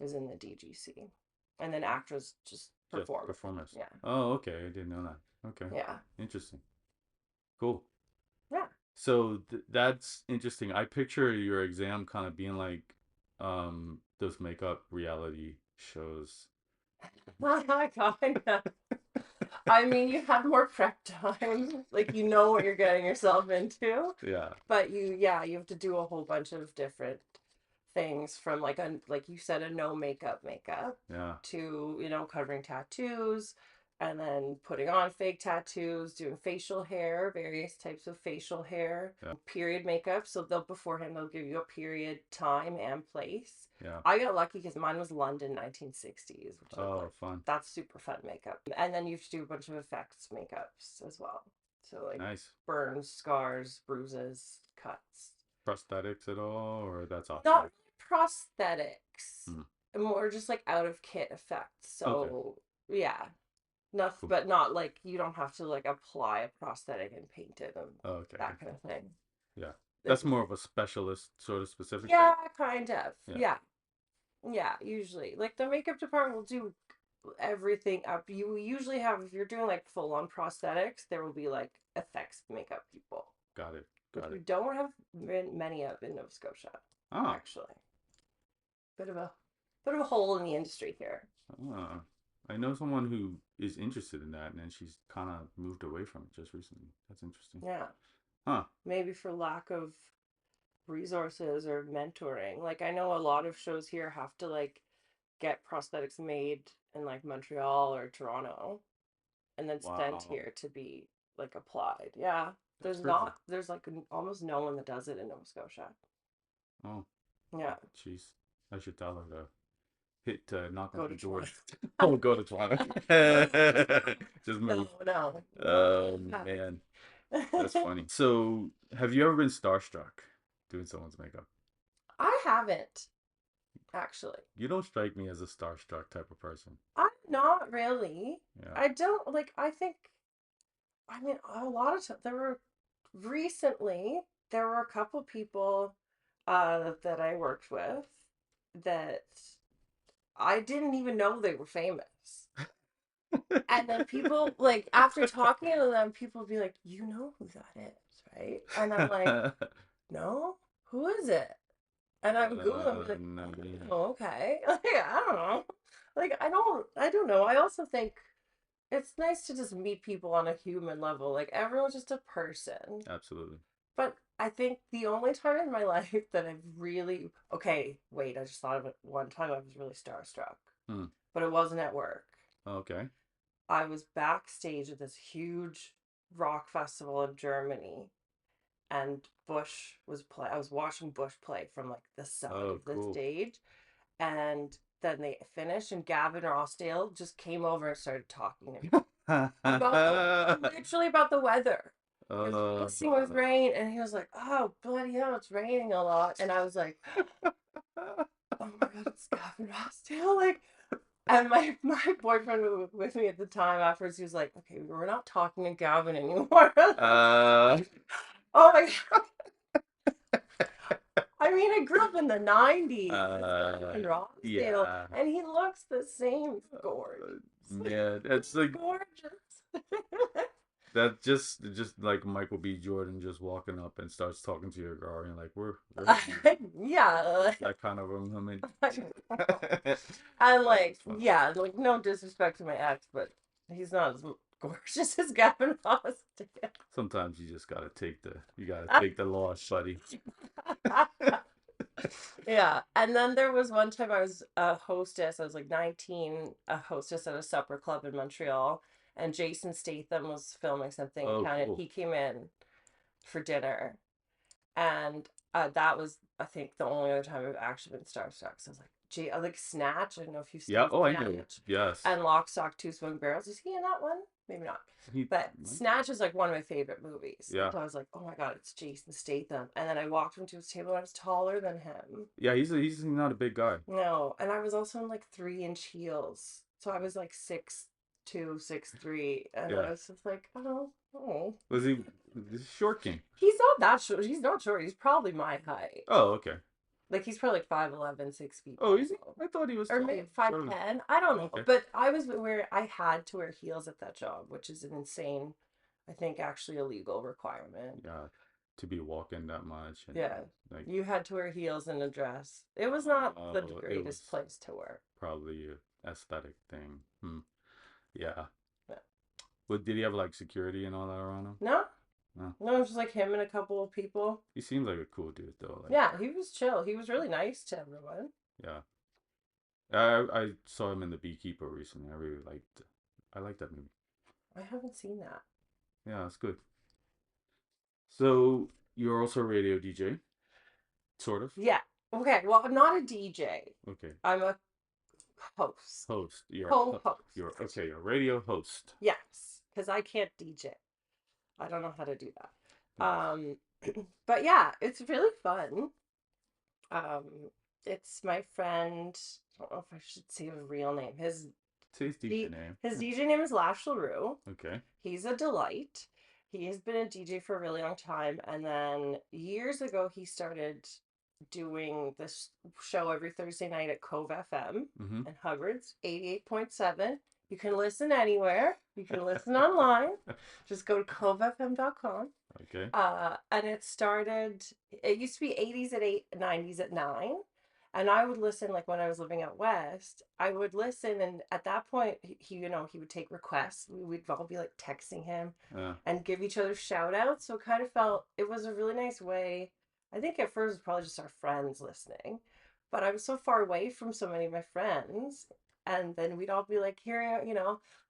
is in the DGC. And then actors just just perform. performance. Yeah. Oh, okay. I didn't know that. Okay. Yeah. Interesting. Cool. Yeah. So that's interesting. I picture your exam kind of being like those makeup reality shows. Kind of. I mean, you have more prep time. Like you know what you're getting yourself into. Yeah. But yeah, you have to do a whole bunch of different things from like you said, a no makeup Yeah. to, covering tattoos and then putting on fake tattoos, doing facial hair, various types of facial hair, Yeah. period makeup. So they'll give you a period time and place. Yeah. I got lucky because mine was London 1960s, which is Oh, like fun. that's super fun makeup. And then you have to do a bunch of effects makeups as well. So like Nice. burns, scars, bruises, cuts. Prosthetics at all, or that's Not optional? prosthetics, Hmm. more just like out of kit effects. Okay. So yeah, nothing, Cool. but not like you don't have to like apply a prosthetic and paint it and Oh, okay. that kind of thing. Yeah. It's, That's more of a specialist sort of specific thing. yeah, kind of. Yeah. Yeah, yeah. Usually, like the makeup department will do everything up. You usually have if you're doing like full on prosthetics, there will be like effects makeup people, Got it. which Got we it. don't have many of in Nova Scotia. Ah. Actually, bit of a bit of a hole in the industry here. Ah. I know someone who is interested in that, and then she's kind of moved away from it just recently. That's interesting. Yeah, Huh. maybe for lack of resources or mentoring. Like I know a lot of shows here have to like get prosthetics made in like Montreal or Toronto and then sent Wow. here to be like applied. Yeah. That's crazy. There's like almost no one that does it in Nova Scotia. Oh, Yeah. jeez. I should tell her to knock on Go to some doors. Toronto. Oh, go to Toronto. Just No, move. no, no. Oh man, that's funny. So, have you ever been starstruck? doing someone's makeup. I haven't actually. You don't strike me as a starstruck type of person. I'm not really. Yeah. I don't like. I think. I mean, a lot of there were recently there were a couple people that I worked with that I didn't even know they were famous. And then people like after talking to them, people would be like, "You know who that is, right?" And I'm like, "No, who is it?" And I'm Googling, like, no, yeah. "Oh, okay." Like, I don't know. Like, I don't know. I also think it's nice to just meet people on a human level. Like, everyone's just a person. Absolutely. But I think the only time in my life that I've really, okay, wait, I just thought of it. One time I was really starstruck, Hmm. but it wasn't at work. Okay. I was backstage at this huge rock festival in Germany, and Bush was play. I was watching Bush play from like the side Oh, of the cool. stage, and then they finished, and Gavin Rossdale just came over and started talking to me about the literally about the weather. It was uh, mixing with rain, and he was like, "Oh, bloody hell, it's raining a lot," and I was like, "Oh my god, it's Gavin Rossdale!" Like, and my boyfriend with me at the time afterwards, he was like, "Okay, we're not talking to Gavin anymore." uh, Oh my god. I mean, I grew up in the 90s. uh, In Rossdale, yeah. and he looks the same. He's gorgeous. Yeah, that's like Gorgeous. that just like Michael B. Jordan just walking up and starts talking to your girl and you're like, we're Yeah. that kind of room. I mean, I that's like, fun. yeah, like no disrespect to my ex, but he's not as gorgeous as Gavin Rossdale. Sometimes you gotta take the loss, buddy. Yeah. And then there was one time I was a hostess. I was like 19, a hostess at a supper club in Montreal, and Jason Statham was filming something in Oh, Canada. cool. He came in for dinner, and that was, I think, the only other time I've actually been starstruck. So I was like, gee, I like Snatch. I don't know if you've Yeah. seen Oh, I know. Snatch, Yes. and Lock, Stock, Two Smoking Barrels. Is he in that one? Maybe not. He. But Snatch is like one of my favorite movies. Yeah. So I was like, oh my God, it's Jason Statham. And then I walked into his table and I was taller than him. Yeah. He's not a big guy. No. And I was also in like 3 inch heels. So I was like 6'2", 6'3". And Yeah. I was just like, oh, oh. Was he? This is short king. He's not that short. He's not short. He's probably my height. Oh, okay. Like he's probably like 5'11", 6 feet Oh, is he? tall. I thought he was Or tall. maybe 5'10". I don't know. Okay. But I was where I had to wear heels at that job, which is an insane, I think actually a legal requirement. Yeah. To be walking that much and Yeah. like, You had to wear heels and a dress. It was not the it greatest was place to work. probably a aesthetic thing. Hmm. Yeah. Yeah. But did he have like security and all that around him? No, No. no, it was just like him and a couple of people. He seems like a cool dude though. Like, Yeah, he was chill. He was really nice to everyone. yeah. I saw him in The Beekeeper recently. I really liked. I like that movie. I haven't seen that. Yeah, it's good. So you're also a radio DJ, sort of. Yeah. Okay. Well, I'm not a DJ. Okay. I'm a host. Host. Co-host. You're okay. You're a radio host. Yes, because I can't DJ. I don't know how to do that. Nice. But yeah, it's really fun. Um, it's my friend. I don't know if I should say his real name. Say his DJ name. His DJ name is Lash LaRue. Okay. He's a delight. He has been a DJ for a really long time, and then years ago he started doing this show every Thursday night at Cove FM Mm-hmm. and Hubbard's 88.7. You can listen anywhere. You can listen online. Just go to covefm.com. Okay. And it used to be 80s at 8, 90s at 9. And I would listen, like when I was living out west, I would listen. And at that point, he would take requests. We'd all be like texting him Uh, and give each other shout outs. So it kind of felt, it was a really nice way. I think at first it was probably just our friends listening, but I was so far away from so many of my friends. And then we'd all be like, here,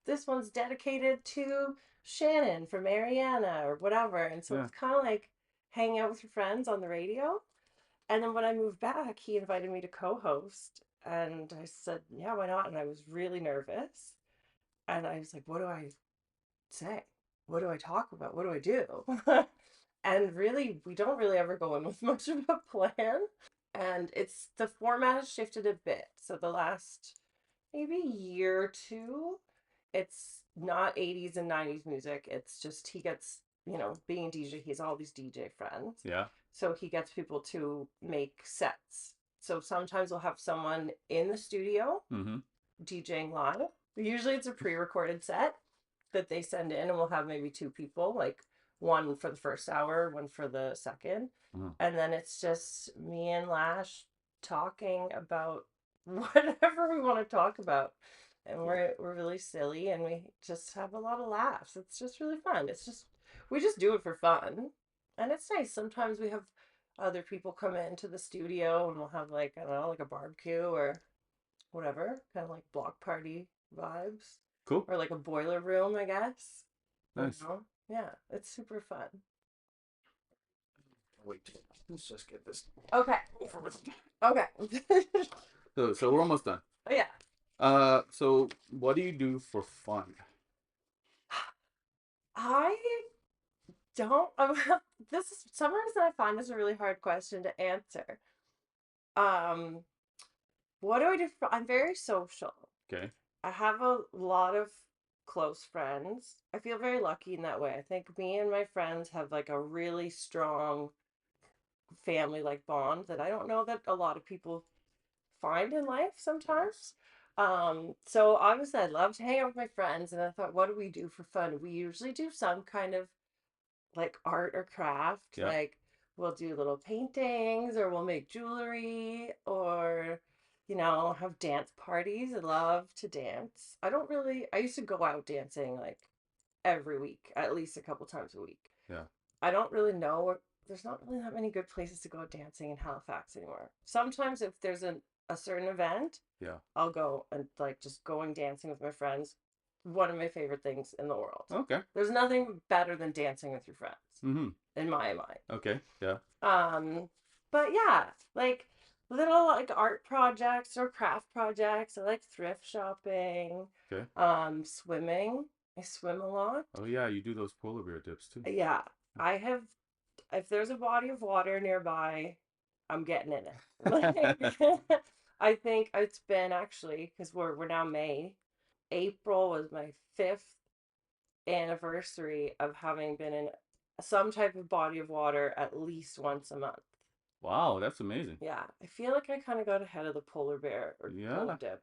this one's dedicated to Shannon from Ariana or whatever. And so yeah. it's kind of like hanging out with your friends on the radio. And then when I moved back, he invited me to co host. And I said, yeah, why not? And I was really nervous. And I was like, what do I say? What do I talk about? What do I do? And really, we don't really ever go in with much of a plan. And it's the format has shifted a bit. So the last maybe year or two, it's not 80s and 90s music. It's just he gets, being a DJ, he has all these DJ friends. Yeah. So he gets people to make sets. So sometimes we'll have someone in the studio Mm-hmm. DJing live. Usually it's a pre-recorded set that they send in, and we'll have maybe two people, like one for the first hour, one for the second. Mm-hmm. And then it's just me and Lash talking about whatever we want to talk about. And we're really silly and we just have a lot of laughs. It's just really fun. It's just we just do it for fun. And it's nice. Sometimes we have other people come into the studio and we'll have like, I don't know, like a barbecue or whatever, kind of like block party vibes, Cool. or like a boiler room, I guess. You Nice. know? Yeah, it's super fun. Wait, let's just get this Okay. over with. Okay. So we're almost done. Oh, yeah. So what do you do for fun? I don't. This is sometimes I find this a really hard question to answer. Um, what do I do for? I'm very social. Okay. I have a lot of close friends. I feel very lucky in that way. I think me and my friends have like a really strong family like bond that I don't know that a lot of people find in life sometimes. So obviously I love to hang out with my friends, and I thought, what do we do for fun? We usually do some kind of like art or craft, Yeah. like we'll do little paintings or we'll make jewelry or have dance parties. I love to dance. I used to go out dancing like every week, at least a couple times a week. Yeah. I don't really know. There's not really that many good places to go dancing in Halifax anymore. Sometimes if there's a certain event, Yeah. I'll go, and like just going dancing with my friends, one of my favorite things in the world. Okay. There's nothing better than dancing with your friends, Mm-hmm. in my mind. Okay. Yeah. Um, but yeah, like little like art projects or craft projects. I like thrift shopping, Okay. swimming. I swim a lot. Oh yeah, you do those polar bear dips too. Yeah, I have. If there's a body of water nearby, I'm getting in it. Like, I think it's been actually because we're now May. April was my 5th anniversary of having been in some type of body of water at least once a month. Wow, that's amazing. Yeah, I feel like I kind of got ahead of the polar bear or polar Yeah. dip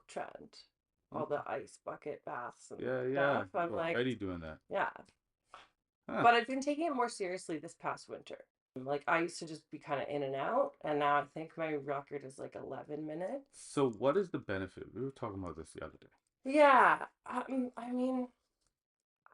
trend. All Okay. the ice bucket baths and Yeah, yeah. stuff. I'm You're like, already doing that. yeah. Huh. But I've been taking it more seriously this past winter. Like I used to just be kind of in and out, and now I think my record is like 11 minutes. So what is the benefit? We were talking about this the other day. Yeah, I mean,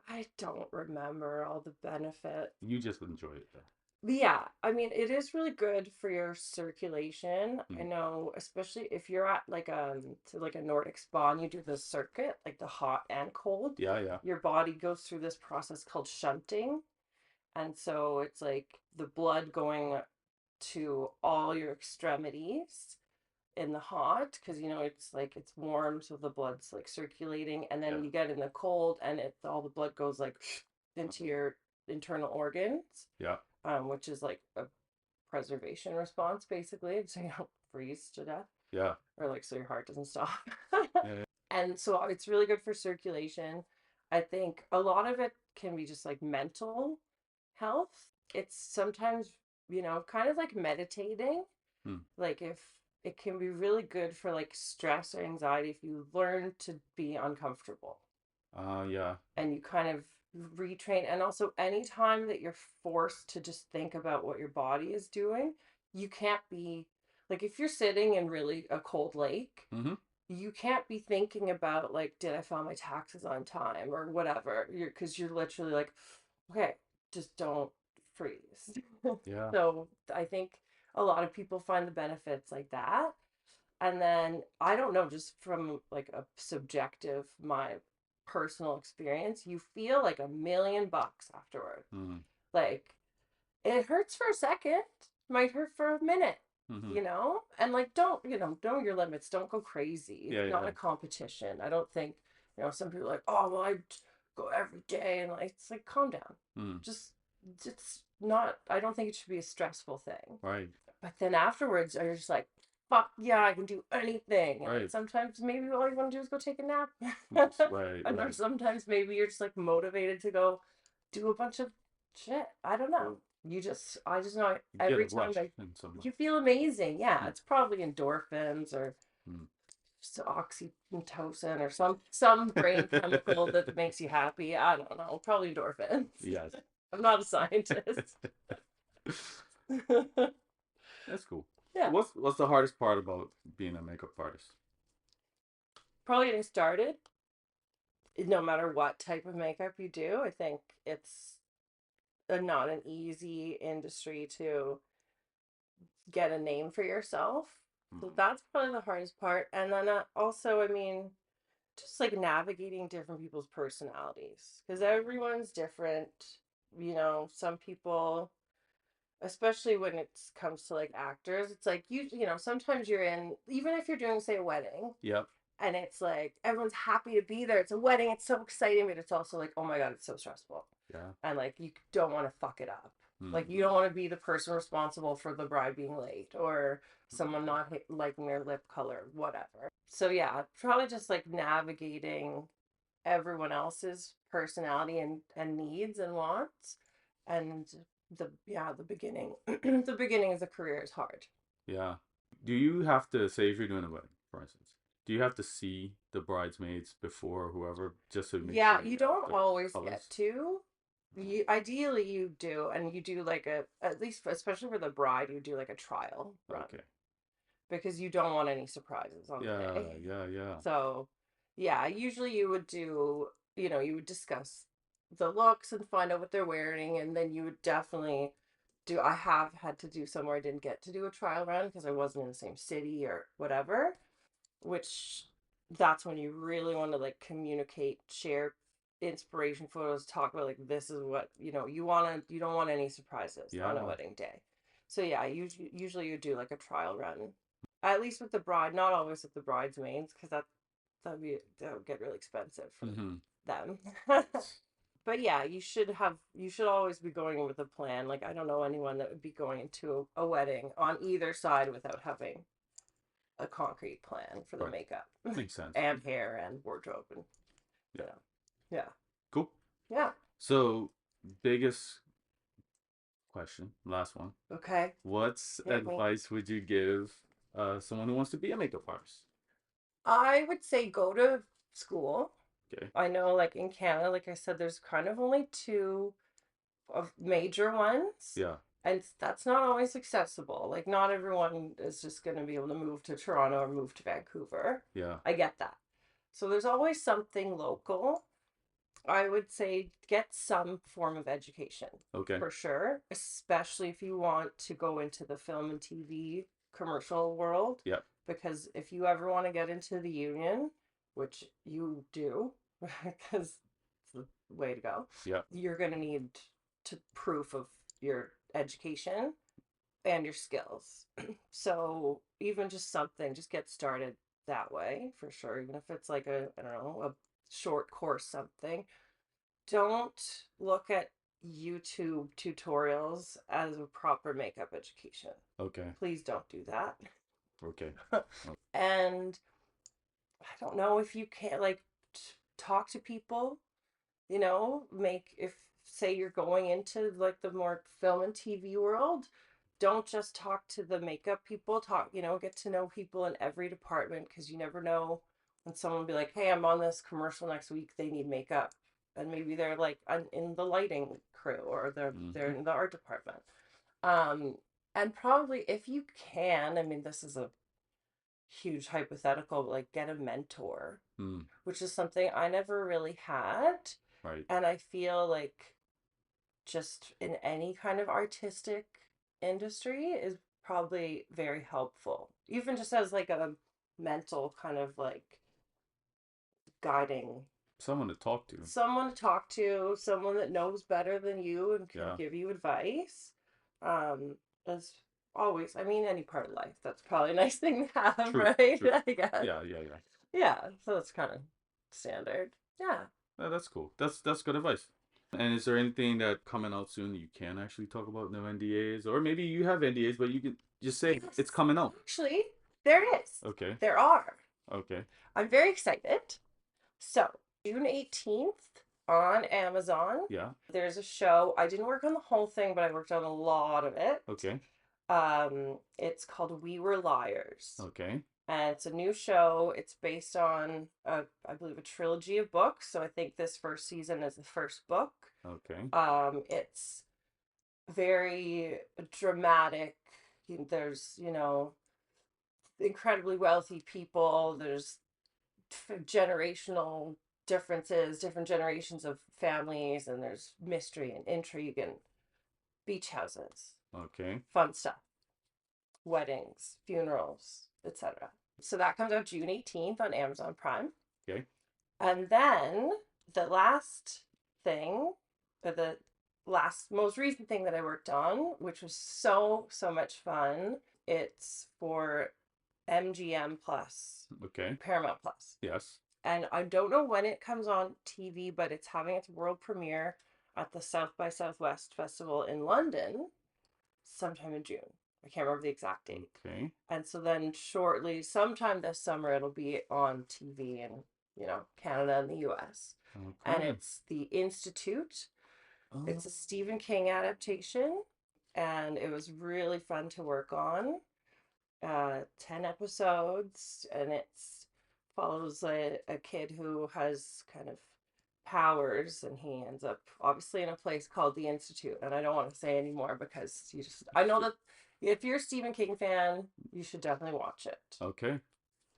I don't remember all the benefits. You just enjoy it though. But yeah, I mean, it is really good for your circulation. I Mm. know, especially if you're at like to like a Nordic spa and you do the circuit, like the hot and cold, Yeah, yeah. your body goes through this process called shunting. And so it's like the blood going to all your extremities in the hot because it's like it's warm, so the blood's like circulating, and Yeah. then you get in the cold and all the blood goes like into your internal organs, Yeah. which is like a preservation response basically, so you don't freeze to death, Yeah. or like so your heart doesn't stop. Yeah. And so it's really good for circulation. I think a lot of it can be just like mental health. It's sometimes, kind of like meditating. Hmm. Like if it can be really good for like stress or anxiety if you learn to be uncomfortable Yeah. and you kind of retrain. And also anytime that you're forced to just think about what your body is doing, you can't be like if you're sitting in really a cold lake, Mm-hmm. you can't be thinking about like did I file my taxes on time or whatever. You're literally like, okay, just don't freeze. Yeah. So I think a lot of people find the benefits like that. And then I don't know, just from like a subjective, my personal experience, you feel like $1,000,000 afterward. Mm-hmm. Like it hurts for a second, might hurt for a minute, Mm-hmm. and like don't, know your limits, don't go crazy. Yeah, It's not yeah. a competition. I don't think, some people are like, oh, well, I go every day, and like, it's like, calm down. Mm-hmm. Just it's not, I don't think it should be a stressful thing. Right. But then afterwards, you're just like, fuck yeah, I can do anything. And Right. sometimes maybe all you want to do is go take a nap. Right. And or Right. sometimes maybe you're just like motivated to go do a bunch of shit. I don't know. Well, I just know you get a every time rush in some way. you feel amazing. Yeah, Mm, it's probably endorphins or mm. oxytocin or some brain chemical that makes you happy. I don't know. Probably endorphins. Yes. I'm not a scientist. That's cool. Yeah. What's the hardest part about being a makeup artist? Probably getting started. No matter what type of makeup you do, I think it's not an easy industry to get a name for yourself. So Mm. that's probably the hardest part. And then also, I mean, just like navigating different people's personalities because everyone's different. Some people, especially when it comes to like actors, it's like sometimes you're in, even if you're doing, say, a wedding, Yep. and it's like everyone's happy to be there. It's a wedding. It's so exciting, but it's also like, oh my God, it's so stressful. Yeah. And like, you don't want to fuck it up. Like, Mm. you don't want to be the person responsible for the bride being late or someone not liking their lip color, whatever. So, yeah, probably just like navigating everyone else's personality and needs and wants. And the beginning, the beginning of the career is hard. Yeah. Do you have to say if you're doing a wedding, for instance? Do you have to see the bridesmaids before whoever just to make Yeah, sure you you have don't the always get colors? to. Ideally you do, and you do like at least especially for the bride, you do like a trial run Okay. because you don't want any surprises on the Yeah. day. Yeah. Yeah. So, yeah, usually you would do, you would discuss the looks and find out what they're wearing, and then you would definitely do. I have had to do somewhere I didn't get to do a trial run because I wasn't in the same city or whatever, which that's when you really want to like communicate, share inspiration photos, talk about like this is what you don't want any surprises on a Yeah. wedding day. So yeah, usually you do like a trial run, at least with the bride, not always with the bridesmaids because that would get really expensive for Mm-hmm. them. But yeah, you should always be going with a plan. Like, I don't know anyone that would be going into a wedding on either side without having a concrete plan for the Right. makeup Makes sense. and hair and wardrobe and Yeah. you know yeah, Cool. yeah. So, biggest question, last one. Okay, What's hit me. advice would you give someone who wants to be a makeup artist? I would say go to school. Okay. I know, like, in Canada, like I said, there's kind of only two of major ones, Yeah. and that's not always accessible. Like, not everyone is just going to be able to move to Toronto or move to Vancouver. Yeah. I get that. So there's always something local. I would say get some form of education Okay. for sure, especially if you want to go into the film and TV commercial world. Yep. Because if you ever want to get into the union, which you do, because it's the way to go, Yep. you're going to need to proof of your education and your skills. So even just something, just get started that way for sure. Even if it's like I don't know, a short course, something. Don't look at YouTube tutorials as a proper makeup education. Okay. Please don't do that. Okay. And I don't know if you can't like talk to people, make if say you're going into like the more film and TV world, don't just talk to the makeup people, get to know people in every department because you never know when someone will be like, "Hey, I'm on this commercial next week, they need makeup." And maybe they're like in the lighting crew or they're Mm-hmm. in the art department. Um and probably if you can, I mean this is a huge hypothetical, but like get a mentor, Mm. which is something I never really had. Right. And I feel like just in any kind of artistic industry is probably very helpful. Even just as like a mental kind of like guiding, Someone to talk to. someone to talk to, someone that knows better than you and can Yeah. give you advice. As always, I mean, any part of life, that's probably a nice thing to have, True. right? True. I guess. Yeah. Yeah. Yeah. Yeah, so that's kind of standard. Yeah. That's cool. That's good advice. And is there anything that coming out soon that you can actually talk about? No NDAs, or maybe you have NDAs, but you can just say Yes. it's coming out. Actually, there is. Okay. There are. Okay. I'm very excited. So, June 18th on Amazon, Yeah. there's a show. I didn't work on the whole thing, but I worked on a lot of it. Okay. It's called We Were Liars. Okay. And it's a new show. It's based on, I believe, a trilogy of books. So I think this first season is the first book. Okay. It's very dramatic. There's, incredibly wealthy people. There's generational differences, different generations of families, and there's mystery and intrigue and beach houses, Okay. fun stuff, weddings, funerals, etc. So that comes out June 18th on Amazon Prime. Okay. And then the last thing, the last most recent thing that I worked on, which was so much fun, it's for MGM Plus, Okay. Paramount Plus. Yes. And I don't know when it comes on TV, but it's having its world premiere at the South by Southwest Festival in London sometime in June. I can't remember the exact date. Okay. And so then shortly, sometime this summer, it'll be on TV in, Canada and the US. Okay. And it's The Institute. It's a Stephen King adaptation, and it was really fun to work on. 10 episodes, and it's follows a kid who has kind of powers, and he ends up obviously in a place called the Institute. And I don't want to say anymore because I know that if you're a Stephen King fan, you should definitely watch it. Okay.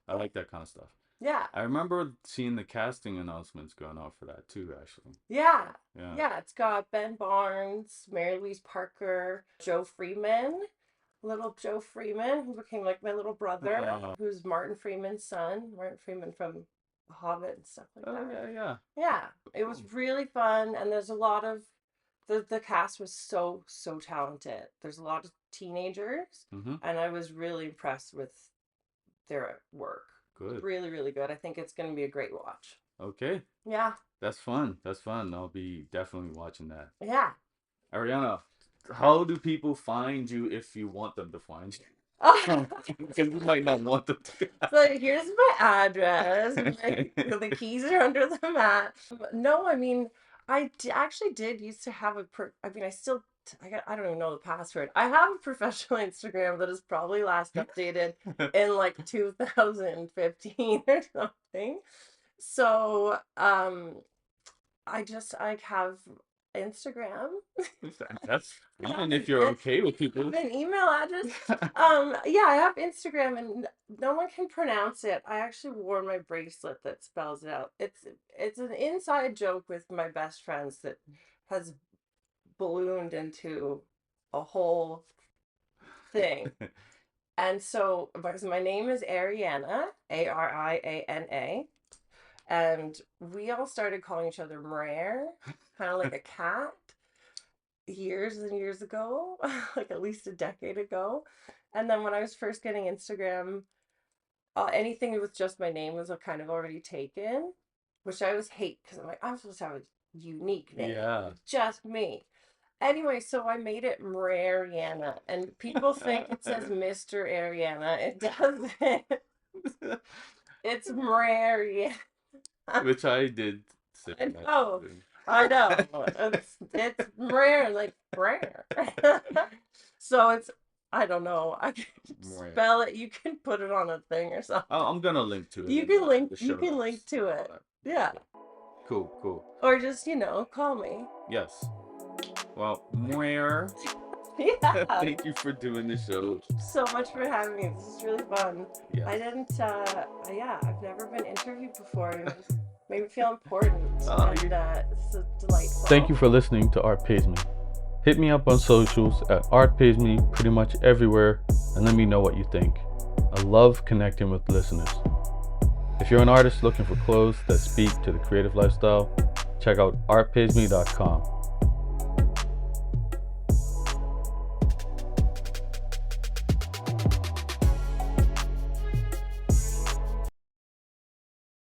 I like that kind of stuff. Yeah. I remember seeing the casting announcements going out for that too, actually. Yeah. Yeah. Yeah. It's got Ben Barnes, Mary Louise Parker, Joe Freeman. Little Joe Freeman, who became like my little brother, who's Martin Freeman's son. Martin Freeman from The Hobbit and stuff like that. Yeah, yeah. Yeah, it was really fun, and there's a lot of the cast was so talented. There's a lot of teenagers, and I was really impressed with their work. Good. Really, really good. I think it's going to be a great watch. Okay. Yeah. That's fun. That's fun. I'll be definitely watching that. Yeah. Ariana, how do people find you if you want them to find you? Because we might not want them to. So here's my address. The keys are under the mat. No, I mean, I actually did used to have I don't even know the password. I have a professional Instagram that is probably last updated in like 2015 or something. So, I have Instagram. That's fine if you're okay with people. An email address. Yeah, I have Instagram, and no one can pronounce it. I actually wore my bracelet that spells it out. It's an inside joke with my best friends that has ballooned into a whole thing. And so, because my name is Ariana, Ariana, and we all started calling each other Mrare, kind of like a cat, years and years ago, like at least a decade ago. And then when I was first getting Instagram, anything with just my name was kind of already taken, which I always hate because I'm like, I'm supposed to have a unique name. Yeah. Just me. Anyway, so I made it Mariana, and people think it says Mr. Ariana. It doesn't. It's Mariana. Which I did say. I know. It's rare, like rare. So I don't know. I can spell it. You can put it on a thing or something. I'm gonna link to it. You can link to it. Yeah. Cool. Or just, call me. Yes. Well, Moyer. Yeah. Thank you for doing the show. So much for having me. This is really fun. Yeah. I didn't, I've never been interviewed before, and it made me feel important. It's delightful. Thank you for listening to Art Pays Me. Hit me up on socials at Art Pays Me pretty much everywhere, and let me know what you think. I love connecting with listeners. If you're an artist looking for clothes that speak to the creative lifestyle, check out artpaysme.com.